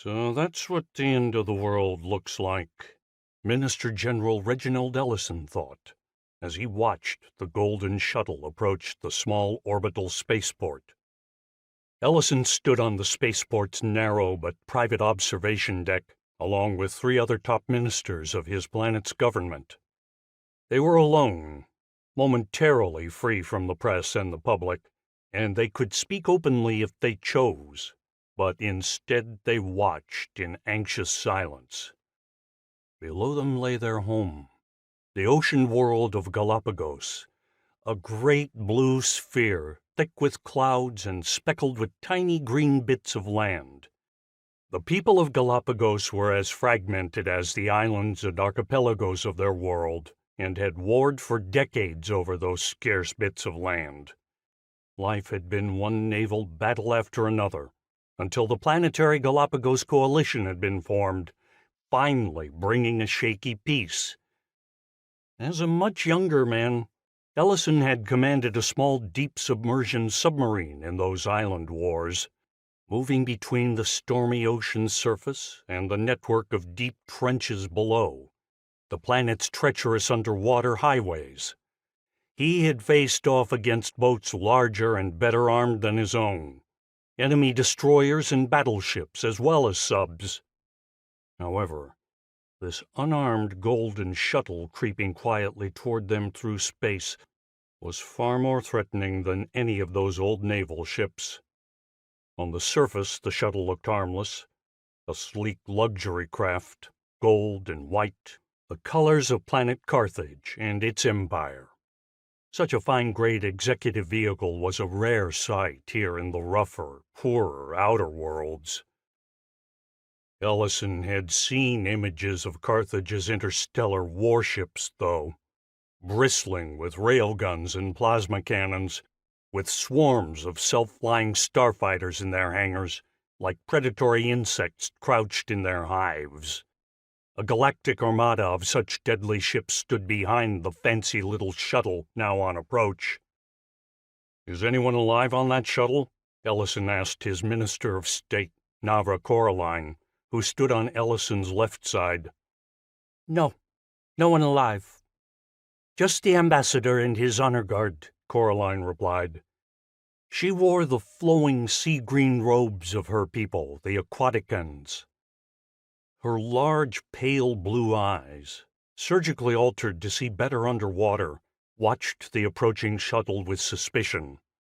So that's what the end of the world looks like, Minister General Reginald Ellison thought, as he watched the Golden Shuttle approach the small orbital spaceport. Ellison stood on the spaceport's narrow but private observation deck, along with 3 other top ministers of his planet's government. They were alone, momentarily free from the press and the public, and they could speak openly if they chose, but instead they watched in anxious silence. Below them lay their home, the ocean world of Galapagos, a great blue sphere thick with clouds and speckled with tiny green bits of land. The people of Galapagos were as fragmented as the islands and archipelagos of their world, and had warred for decades over those scarce bits of land. Life had been one naval battle after another, until the Planetary Galapagos Coalition had been formed, finally bringing a shaky peace. As a much younger man, Ellison had commanded a small deep submersion submarine in those island wars, moving between the stormy ocean surface and the network of deep trenches below, the planet's treacherous underwater highways. He had faced off against boats larger and better armed than his own, enemy destroyers and battleships as well as subs. However, this unarmed Golden Shuttle creeping quietly toward them through space was far more threatening than any of those old naval ships. On the surface, the shuttle looked harmless, a sleek luxury craft, gold and white, the colors of planet Carthage and its empire. Such a fine-grade executive vehicle was a rare sight here in the rougher, poorer outer worlds. Ellison had seen images of Carthage's interstellar warships, though, bristling with railguns and plasma cannons, with swarms of self-flying starfighters in their hangars, like predatory insects crouched in their hives. A galactic armada of such deadly ships stood behind the fancy little shuttle now on approach. "Is anyone alive on that shuttle?" Ellison asked his Minister of State, Navra Coraline, who stood on Ellison's left side. "No, no one alive. Just the ambassador and his honor guard," Coraline replied. She wore the flowing sea-green robes of her people, the Aquaticans. Her large, pale blue eyes, surgically altered to see better underwater, watched the approaching shuttle with suspicion.